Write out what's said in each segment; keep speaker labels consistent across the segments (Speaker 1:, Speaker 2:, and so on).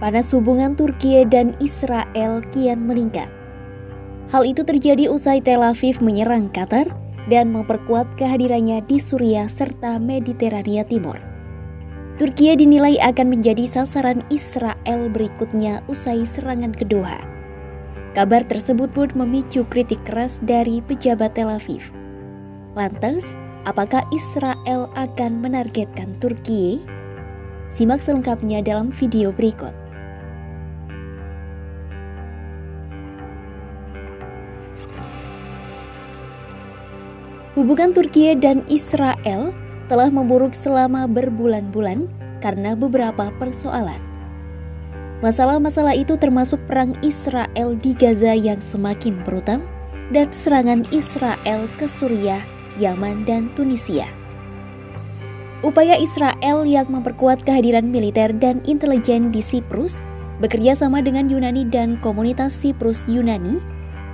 Speaker 1: Panas hubungan Turki dan Israel kian meningkat. Hal itu terjadi usai Tel Aviv menyerang Qatar dan memperkuat kehadirannya di Suriah serta Mediterania Timur. Turki dinilai akan menjadi sasaran Israel berikutnya usai serangan kedua. Kabar tersebut pun memicu kritik keras dari pejabat Tel Aviv. Lantas, apakah Israel akan menargetkan Turki? Simak selengkapnya dalam video berikut. Hubungan Turki dan Israel telah memburuk selama berbulan-bulan karena beberapa persoalan. Masalah-masalah itu termasuk perang Israel di Gaza yang semakin brutal dan serangan Israel ke Suriah, Yaman, dan Tunisia. Upaya Israel yang memperkuat kehadiran militer dan intelijen di Siprus, bekerja sama dengan Yunani dan komunitas Siprus Yunani,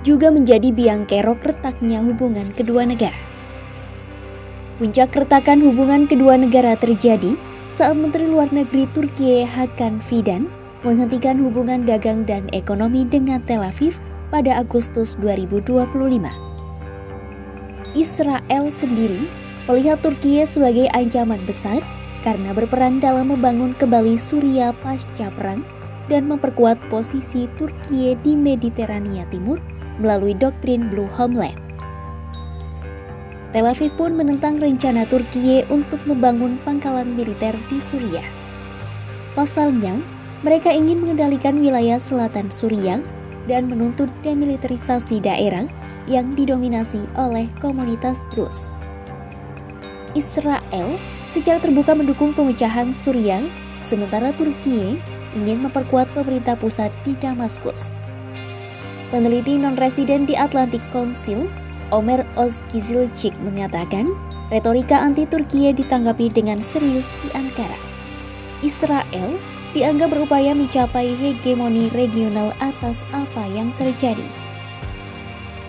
Speaker 1: juga menjadi biang kerok retaknya hubungan kedua negara. Puncak retakan hubungan kedua negara terjadi saat Menteri Luar Negeri Turki Hakan Fidan menghentikan hubungan dagang dan ekonomi dengan Tel Aviv pada Agustus 2025. Israel sendiri melihat Turki sebagai ancaman besar karena berperan dalam membangun kembali Suriah pasca perang dan memperkuat posisi Turki di Mediterania Timur melalui doktrin Blue Homeland. Tel Aviv pun menentang rencana Turki untuk membangun pangkalan militer di Suriah. Pasalnya, mereka ingin mengendalikan wilayah selatan Suriah dan menuntut demilitarisasi daerah yang didominasi oleh komunitas Druze. Israel secara terbuka mendukung pemecahan Suriah, sementara Turki ingin memperkuat pemerintah pusat di Damaskus. Peneliti non-residen di Atlantic Council, Ömer Özkizilcik mengatakan, retorika anti-Turki ditanggapi dengan serius di Ankara. Israel dianggap berupaya mencapai hegemoni regional atas apa yang terjadi.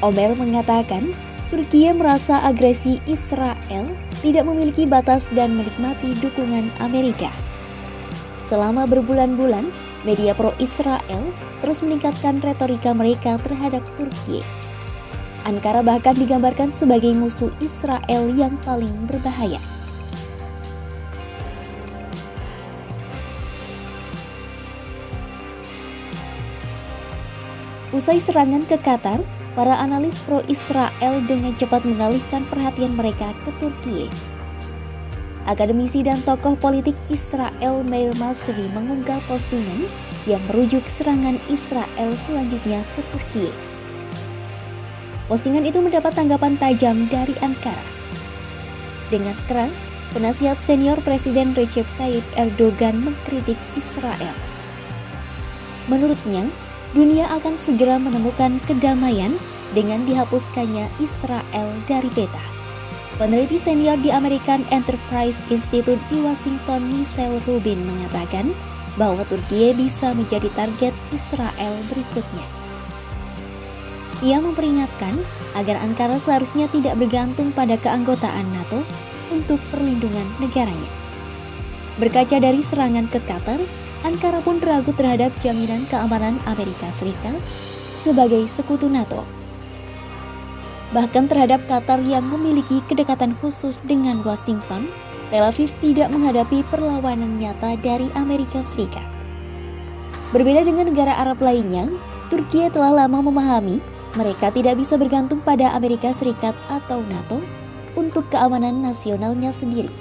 Speaker 1: Ömer mengatakan, Turki merasa agresi Israel tidak memiliki batas dan menikmati dukungan Amerika. Selama berbulan-bulan, media pro-Israel terus meningkatkan retorika mereka terhadap Turki. Ankara bahkan digambarkan sebagai musuh Israel yang paling berbahaya. Usai serangan ke Qatar, para analis pro-Israel dengan cepat mengalihkan perhatian mereka ke Turki. Akademisi dan tokoh politik Israel Meir Masri mengunggah postingan yang merujuk serangan Israel selanjutnya ke Turki. Postingan itu mendapat tanggapan tajam dari Ankara. Dengan keras, penasihat senior Presiden Recep Tayyip Erdogan mengkritik Israel. Menurutnya, dunia akan segera menemukan kedamaian dengan dihapuskannya Israel dari peta. Peneliti senior di American Enterprise Institute di Washington, Michelle Rubin, mengatakan bahwa Turki bisa menjadi target Israel berikutnya. Ia memperingatkan agar Ankara seharusnya tidak bergantung pada keanggotaan NATO untuk perlindungan negaranya. Berkaca dari serangan ke Qatar, Ankara pun ragu terhadap jaminan keamanan Amerika Serikat sebagai sekutu NATO. Bahkan terhadap Qatar yang memiliki kedekatan khusus dengan Washington, Tel Aviv tidak menghadapi perlawanan nyata dari Amerika Serikat. Berbeda dengan negara Arab lainnya, Turki telah lama memahami mereka tidak bisa bergantung pada Amerika Serikat atau NATO untuk keamanan nasionalnya sendiri.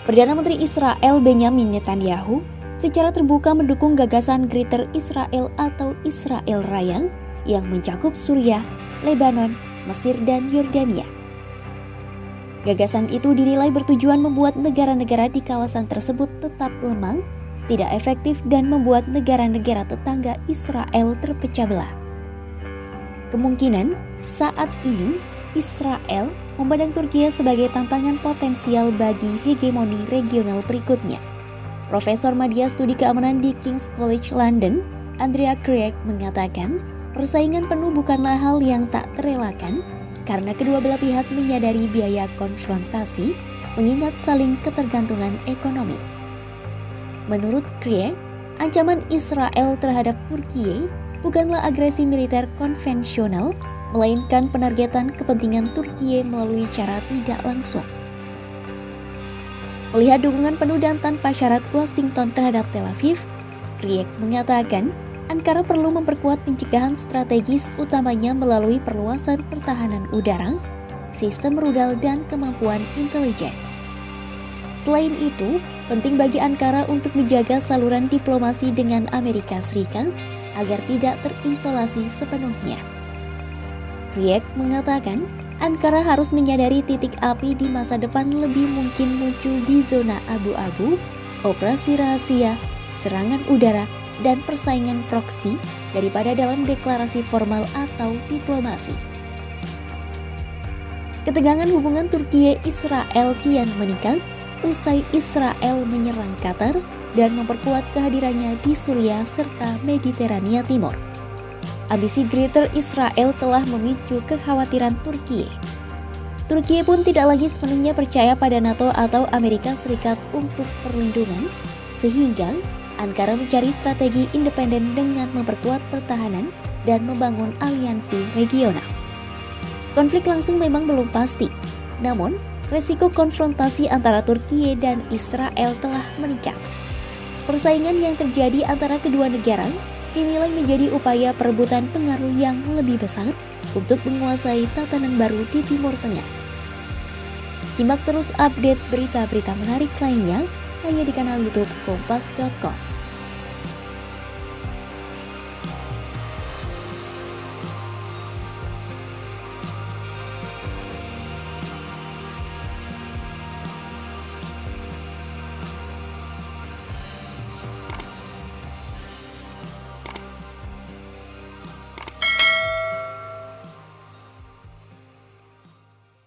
Speaker 1: Perdana Menteri Israel Benjamin Netanyahu secara terbuka mendukung gagasan Greater Israel atau Israel Raya yang mencakup Suriah, Lebanon, Mesir, dan Yordania. Gagasan itu dinilai bertujuan membuat negara-negara di kawasan tersebut tetap lemah, tidak efektif, dan membuat negara-negara tetangga Israel terpecah belah. Kemungkinan saat ini Israel memandang Turki sebagai tantangan potensial bagi hegemoni regional berikutnya. Profesor Media Studi Keamanan di King's College London, Andrea Craig, mengatakan persaingan penuh bukanlah hal yang tak terelakkan karena kedua belah pihak menyadari biaya konfrontasi mengingat saling ketergantungan ekonomi. Menurut Craig, ancaman Israel terhadap Turkiye bukanlah agresi militer konvensional, melainkan penargetan kepentingan Turkiye melalui cara tidak langsung. Melihat dukungan penuh dan tanpa syarat Washington terhadap Tel Aviv, Krieg mengatakan Ankara perlu memperkuat pencegahan strategis utamanya melalui perluasan pertahanan udara, sistem rudal dan kemampuan intelijen. Selain itu, penting bagi Ankara untuk menjaga saluran diplomasi dengan Amerika Serikat agar tidak terisolasi sepenuhnya. Krieg mengatakan, Ankara harus menyadari titik api di masa depan lebih mungkin muncul di zona abu-abu, operasi rahasia, serangan udara, dan persaingan proksi daripada dalam deklarasi formal atau diplomasi. Ketegangan hubungan Turkiye-Israel kian meningkat usai Israel menyerang Qatar dan memperkuat kehadirannya di Suriah serta Mediterania Timur. Ambisi Greater Israel telah memicu kekhawatiran Turkiye. Turkiye pun tidak lagi sepenuhnya percaya pada NATO atau Amerika Serikat untuk perlindungan, sehingga Ankara mencari strategi independen dengan memperkuat pertahanan dan membangun aliansi regional. Konflik langsung memang belum pasti, namun resiko konfrontasi antara Turkiye dan Israel telah meningkat. Persaingan yang terjadi antara kedua negara dinilai menjadi upaya perebutan pengaruh yang lebih besar untuk menguasai tatanan baru di Timur Tengah. Simak terus update berita-berita menarik lainnya hanya di kanal YouTube Kompas.com.